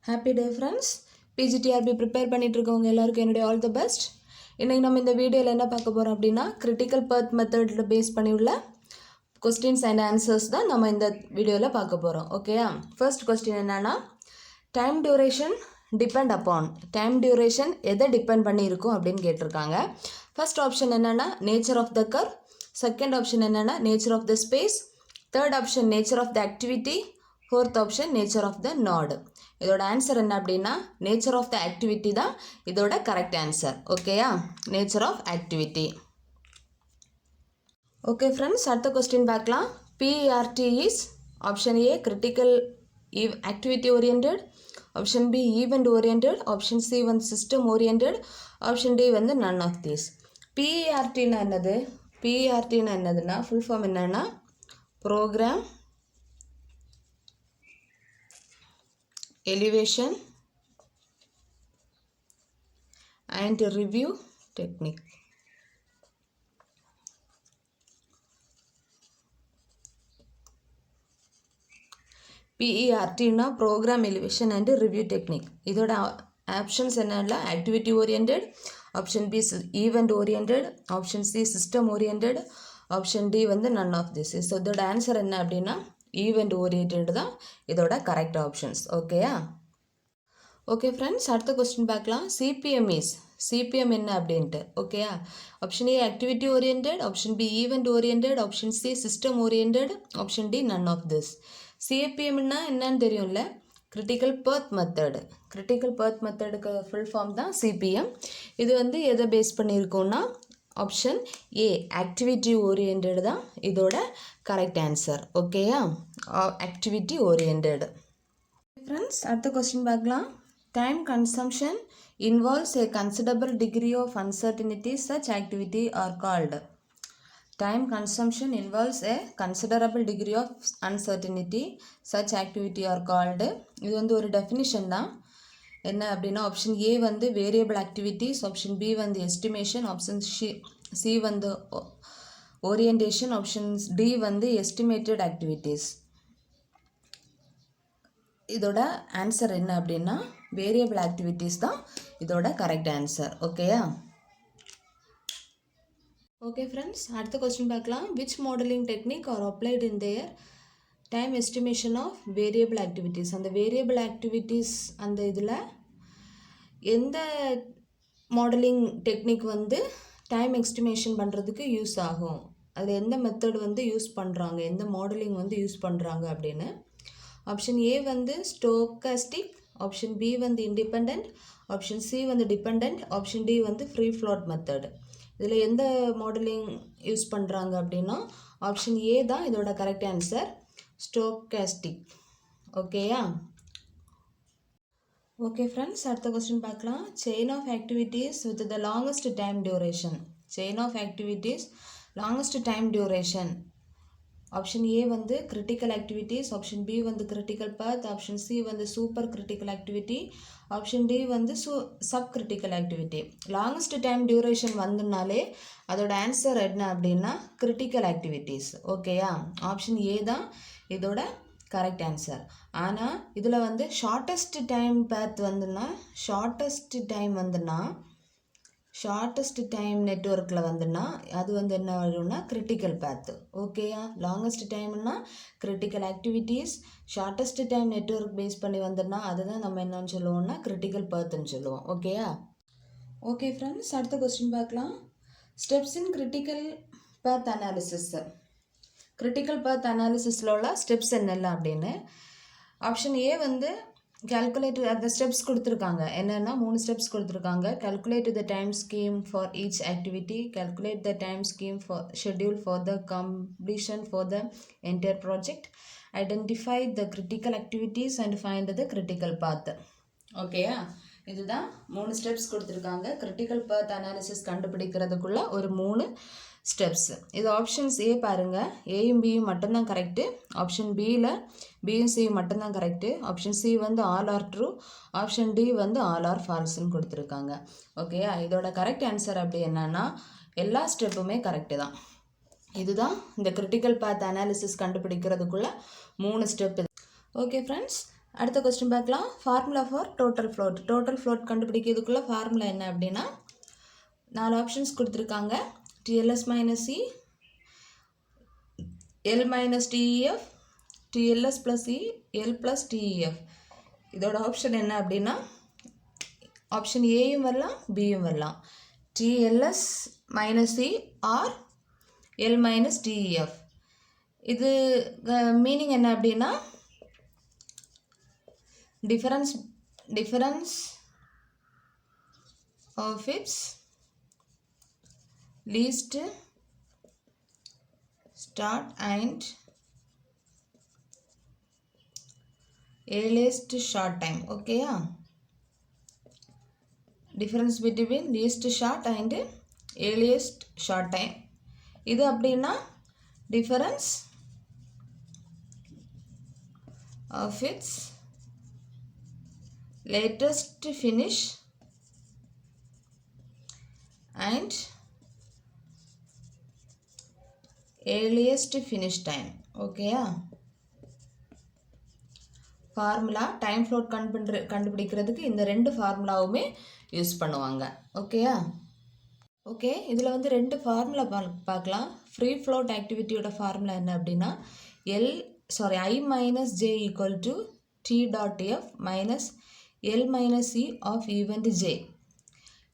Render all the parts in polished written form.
Happy day friends. PGTRB prepare பண்ணிட்டு இருக்கவங்க எல்லாருக்கும் என்னுடைய ஆல் த பெஸ்ட். இன்றைக்கி நம்ம இந்த வீடியோவில் என்ன பார்க்க போகிறோம் அப்படின்னா, கிரிட்டிக்கல் பர்த் மெத்தடில் பேஸ் பண்ணி உள்ள கொஸ்டின்ஸ் அண்ட் ஆன்சர்ஸ் தான் நம்ம இந்த வீடியோவில் பார்க்க போகிறோம். ஓகேயா? ஃபர்ஸ்ட் கொஸ்டின் என்னன்னா, time duration depend upon. Time duration எதை டிபெண்ட் பண்ணி இருக்கும் அப்படின்னு கேட்டிருக்காங்க. ஃபர்ஸ்ட் ஆப்ஷன் என்னென்னா nature of the curve, second option என்னென்னா nature of the space, third option nature of the activity, fourth option nature of the knot. இதோட answer என்ன அப்படின்னா நேச்சர் ஆஃப் த ஆக்டிவிட்டி தான் இதோட கரெக்ட் ஆன்சர். ஓகேயா? Nature of activity. Okay friends, அடுத்த question பார்க்கலாம். PERT is option A critical activity oriented, option B event oriented, option C வந்து system oriented, option D வந்து நன் ஆஃப் தீஸ். PERTனா என்னது? PERTனா என்னதுன்னா ஃபுல் ஃபார்ம் என்னன்னா programme elevation and review technique. PERT னா program elevation and review technique. இதோட options என்னன்னா activity oriented, option B event oriented, option C system oriented, option D வந்து நன் ஆஃப் திஸ். ஸோ இதோட ஆன்சர் என்ன அப்படின்னா event oriented தான் இதோட correct options. ஓகேயா? ஓகே ஃப்ரெண்ட்ஸ், அடுத்த கொஸ்டின் பார்க்கலாம். சிபிஎம் என்ன அப்படின்ட்டு. ஓகேயா? Option A activity oriented, option B event oriented, option C system oriented, option D none of this. சிபிஎம்னா என்னன்னு தெரியும்ல, critical path method. Critical path மெத்தடுக்கு ஃபுல் ஃபார்ம் தான் சிபிஎம். இது வந்து எதை பேஸ் பண்ணியிருக்கோம்னா ஆப்ஷன் ஏ ஆக்டிவிட்டி ஓரியன்டட் தான் இதோட கரெக்ட் ஆன்சர். ஓகேயா? Activity oriented. ஃப்ரெண்ட்ஸ், அடுத்த கொஸ்டின் பார்க்கலாம். Time consumption involves a considerable degree of uncertainty. Such activity are called. Time consumption involves a considerable degree of uncertainty. Such activity are called. இது வந்து ஒரு definition தான். என்ன அப்படின்னா option A வந்து variable activities, option B வந்து estimation, option C வந்து orientation, option D வந்து எஸ்டிமேட்டட் ஆக்டிவிட்டீஸ். இதோட ஆன்சர் என்ன அப்படின்னா வேரியபிள் ஆக்டிவிட்டீஸ் தான் இதோட கரெக்ட் ஆன்சர். ஓகேயா? ஓகே ஃப்ரெண்ட்ஸ், அடுத்த கொஸ்டின் பார்க்கலாம். Which modelling technique are applied in their time estimation of variable activities. அந்த வேரியபிள் ஆக்டிவிட்டீஸ் அந்த இதில் எந்த மாடலிங் டெக்னிக் வந்து டைம் எஸ்டிமேஷன் பண்ணுறதுக்கு யூஸ் ஆகும், அதில் எந்த மெத்தட் வந்து யூஸ் பண்ணுறாங்க, எந்த மாடலிங் வந்து யூஸ் பண்ணுறாங்க அப்படின்னு. ஆப்ஷன் ஏ வந்து ஸ்டோக்காஸ்டிக், ஆப்ஷன் பி வந்து இண்டிபெண்ட், ஆப்ஷன் சி வந்து டிபெண்ட், ஆப்ஷன் டி வந்து ஃப்ரீ ஃப்ளோட் மெத்தட். இதில் எந்த மாடலிங் யூஸ் பண்ணுறாங்க அப்படின்னா ஆப்ஷன் ஏ தான் இதோட கரெக்ட் ஆன்சர், ஸ்டோக்காஸ்டிக். ஓகேயா? ஓகே ஃப்ரெண்ட்ஸ், அடுத்த கொஸ்டின் பார்க்கலாம். Chain of activities with the longest time duration. Chain of activities longest time duration. Option A வந்து கிரிட்டிக்கல் ஆக்டிவிட்டீஸ், ஆப்ஷன் பி வந்து கிரிட்டிக்கல் பர்த், ஆப்ஷன் சி வந்து super critical activity, option D வந்து sub critical activity. Longest time duration வந்துனாலே அதோட answer என்ன அப்படின்னா critical activities. ஓகேயா? Option A தான் இதோட கரெக்ட் ஆன்சர். ஆனால் இதில் வந்து ஷார்ட்டஸ்ட் டைம் பேத் வந்துன்னா ஷார்ட்டஸ்ட் டைம் நெட்வொர்க்கில் வந்துன்னா அது வந்து என்ன வரும்னா கிரிட்டிக்கல் பேத்து. ஓகேயா? லாங்கஸ்ட் டைம்னா critical activities, shortest time network base பண்ணி வந்துன்னா அதுதான் நம்ம என்னன்னு சொல்லுவோம்னா கிரிட்டிக்கல் பேத்துன்னு சொல்லுவோம். ஓகேயா? ஓகே ஃப்ரெண்ட்ஸ், அடுத்த கொஸ்டின் பார்க்கலாம். Steps in critical path analysis. Critical path அனாலிசிஸில் உள்ள ஸ்டெப்ஸ் என்னெல்லாம் அப்படின்னு. ஆப்ஷன் ஏ வந்து calculate அந்த ஸ்டெப்ஸ் கொடுத்துருக்காங்க. என்னென்னா 3 ஸ்டெப்ஸ் கொடுத்துருக்காங்க. calculate the time scheme for each activity, calculate the time scheme for schedule for the completion for the entire project, identify the critical activities and find the critical path. ஓகேயா? இதுதான் 3 steps கொடுத்துருக்காங்க. Critical birth analysis கண்டுபிடிக்கிறதுக்குள்ள ஒரு 3 steps. இது options A பாருங்கள், ஏயும் பியும் மட்டும்தான் correct. Option பியில் பியும் சியும் மட்டும்தான் கரெக்டு. ஆப்ஷன் சி வந்து all are true, option D வந்து ஆல் ஆர் ஃபால்ஸ்ன்னு கொடுத்துருக்காங்க. ஓகேயா? இதோட கரெக்ட் ஆன்சர் அப்படி என்னன்னா எல்லா ஸ்டெப்புமே கரெக்டு தான். இதுதான் இந்த கிரிட்டிக்கல் பாத் அனாலிசிஸ் கண்டுபிடிக்கிறதுக்குள்ள 3 ஸ்டெப். ஓகே ஃப்ரெண்ட்ஸ், அடுத்த கொஸ்டின் பார்க்கலாம். Formula for total float. Total float கண்டுபிடிக்கிறதுக்குள்ள ஃபார்முலா என்ன அப்படின்னா 4 ஆப்ஷன்ஸ் கொடுத்துருக்காங்க. TLS minus E, L minus TEF, TLS plus E, L plus TEF. இதோட ஆப்ஷன் என்ன அப்படின்னா ஆப்ஷன் ஏயும் வரலாம், பியும் வரலாம். TLS minus E or L minus TEF. இது மீனிங் என்ன அப்படின்னா difference of its least start and earliest short time. Okay, difference between least short and earliest short time. இது அப்படின்னா difference of its latest finish and earliest finish time. Okay, formula time float கண்டுபிடிக்கிறதுக்கு இந்த 2 ஃபார்முலாவுமே use பண்ணுவாங்க. ஓகேயா? Okay, இதில் வந்து 2 formula பார்க்கலாம். Free float ஆக்டிவிட்டியோட formula என்ன அப்படின்னா I minus j equal to T dot F minus L minus E of event j.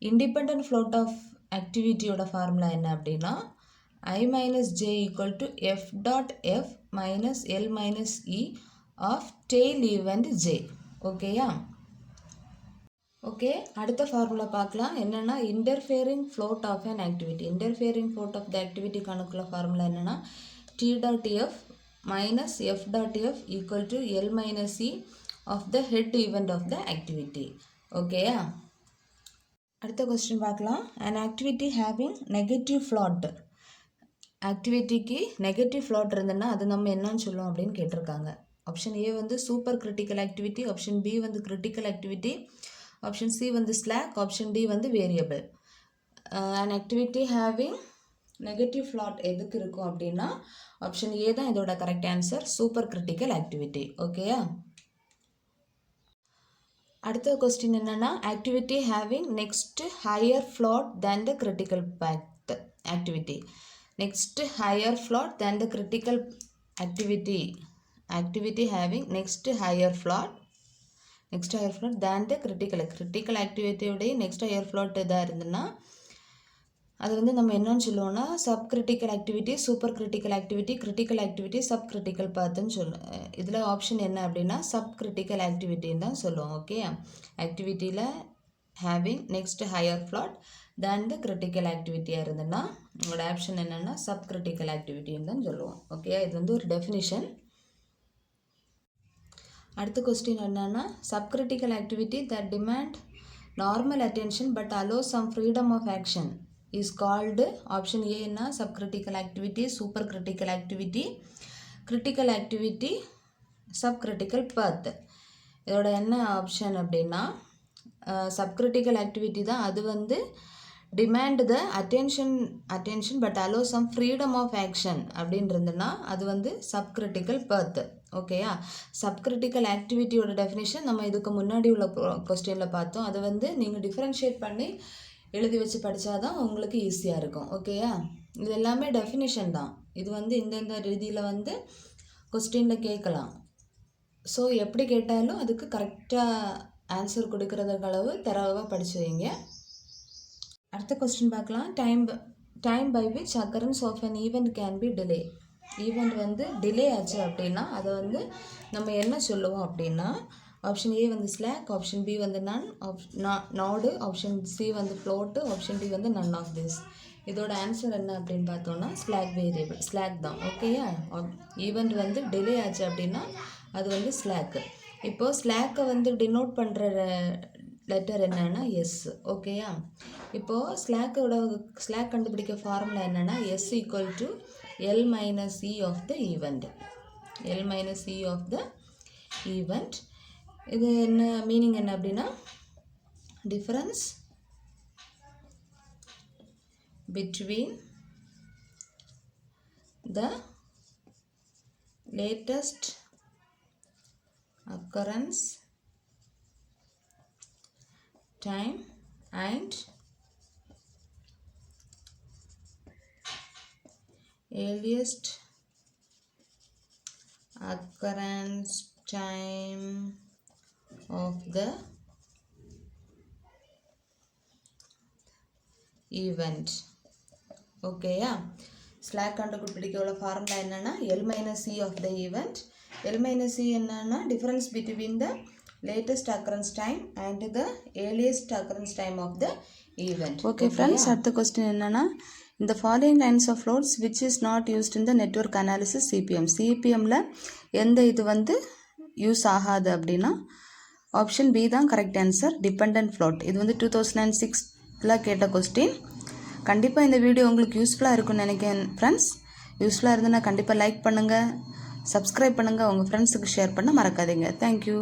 Independent float of activity-யோட ஃபார்முலா என்ன அப்படின்னா I minus j equal to F dot F minus L minus E of tail event j. ஓகேயா? Okay, அடுத்த formula பார்க்கலாம். என்னென்னா interfering float of an activity. Interfering float of the activity கணக்குள்ள formula என்னென்னா T dot F minus F dot F equal to L minus E of the head event of the activity. ஓகேயா? அடுத்த question பார்க்கலாம். an activity having negative float. ஆக்டிவிட்டிக்கு negative float இருந்ததுன்னா அது நம்ம என்னன்னு சொல்லுவோம் அப்படின்னு கேட்டிருக்காங்க. ஆப்ஷன் ஏ வந்து super critical activity, option B வந்து கிரிட்டிக்கல் ஆக்டிவிட்டி, ஆப்ஷன் சி வந்து ஸ்லாக், ஆப்ஷன் டி வந்து variable. an activity having negative float எதுக்கு இருக்கும் அப்படின்னா ஆப்ஷன் ஏ தான் இதோட correct answer, super critical activity. ஓகேயா? அடுத்த கொஸ்டின் என்னன்னா activity having next higher float than the critical activity. Next higher float than the critical activity having next higher float than the critical ஆக்டிவிட்டியோடைய next higher float இதாக இருந்ததுன்னா அது வந்து நம்ம என்னன்னு சொல்லுவோம்னா sub critical activity, super critical activity, critical activity, sub critical பார்த்துன்னு சொல்லுவோம். இதில் ஆப்ஷன் என்ன அப்படின்னா சப் கிரிட்டிக்கல் ஆக்டிவிட்டின்னு தான் சொல்லுவோம். ஓகே, ஆக்டிவிட்டியில் having next higher float than the critical ஆக்டிவிட்டியாக இருந்ததுன்னா உங்களோட ஆப்ஷன் என்னென்னா சப் கிரிட்டிக்கல் ஆக்டிவிட்டின்னு தான் சொல்லுவோம். ஓகே, இது வந்து ஒரு டெஃபினிஷன். அடுத்த கொஸ்டின் என்னென்னா subcritical activity that demand normal attention but allow some freedom of action is called. Option ஏன்னா subcritical activity, super critical activity, critical activity, subcritical path. இதோட என்ன ஆப்ஷன் அப்படின்னா சப்கிரிட்டிக்கல் ஆக்டிவிட்டி தான். அது வந்து demand the attention but allow some freedom of action அப்படின்னு இருந்ததுன்னா அது வந்து சப்கிரிட்டிக்கல் பர்த். ஓகேயா? சப்கிரிட்டிக்கல் ஆக்டிவிட்டியோட டெஃபினேஷன் நம்ம இதுக்கு முன்னாடி உள்ள கொஸ்டினில் பார்த்தோம். அதை வந்து நீங்கள் டிஃப்ரென்ஷியேட் பண்ணி எழுதி வச்சு படித்தாதான் உங்களுக்கு ஈஸியாக இருக்கும். ஓகேயா? இது எல்லாமே டெஃபினிஷன் தான். இது வந்து இந்தந்த ரீதியில் வந்து கொஸ்டினில் கேட்கலாம். ஸோ எப்படி கேட்டாலும் அதுக்கு கரெக்டாக ஆன்சர் கொடுக்கறதுக்கு அளவு தரவாக படித்து வைங்க. அடுத்த கொஸ்டின் பார்க்கலாம். Time by which occurrence of an event can be delay. Event வந்து டிலே ஆச்சு அப்படின்னா அதை வந்து நம்ம என்ன சொல்லுவோம் அப்படின்னா ஆப்ஷன் ஏ வந்து ஸ்லாக், ஆப்ஷன் பி வந்து நாடு, ஆப்ஷன் சி வந்து ஃப்ளோட்டு, ஆப்ஷன் டி வந்து நன் ஆஃப் திஸ். இதோட ஆன்சர் என்ன அப்படின்னு பார்த்தோன்னா ஸ்லாக் தான். ஓகேயா? ஈவெண்ட் வந்து டிலே ஆச்சு அப்படின்னா அது வந்து ஸ்லாக்கு. இப்போது ஸ்லாக்கை வந்து டினோட் பண்ணுற லெட்டர் என்னன்னா எஸ். ஓகேயா? இப்போது ஸ்லாக் கண்டுபிடிக்க ஃபார்முலா என்னென்னா S equal to L minus E of the event. இது என்ன மீனிங் என்ன அப்படின்னா difference between the latest occurrence time and earliest occurrence time of the event. ஓகேயா? ஸ்லாக் கண்டுபிடிக்க ஃபார்முலா என்னன்னா L minus C of the event. L minus C என்னன்னா difference between the latest occurrence time and the earliest occurrence time of the event. Okay friends, அடுத்த question என்னன்னா இந்த following lines of loads which is not used in the network analysis CPMல எந்த இது வந்து use ஆகாது அப்படின்னா option B தான் correct answer, dependent float. இது வந்து 2006ல் கேட்ட கொஸ்டின். கண்டிப்பாக இந்த வீடியோ உங்களுக்கு யூஸ்ஃபுல்லாக இருக்கும்னு நினைக்கிறேன் ஃப்ரெண்ட்ஸ். யூஸ்ஃபுல்லாக இருந்ததுன்னா கண்டிப்பாக லைக் பண்ணுங்கள், சப்ஸ்கிரைப் பண்ணுங்கள், உங்கள் ஃப்ரெண்ட்ஸுக்கு ஷேர் பண்ண மறக்காதீங்க. தேங்க்யூ.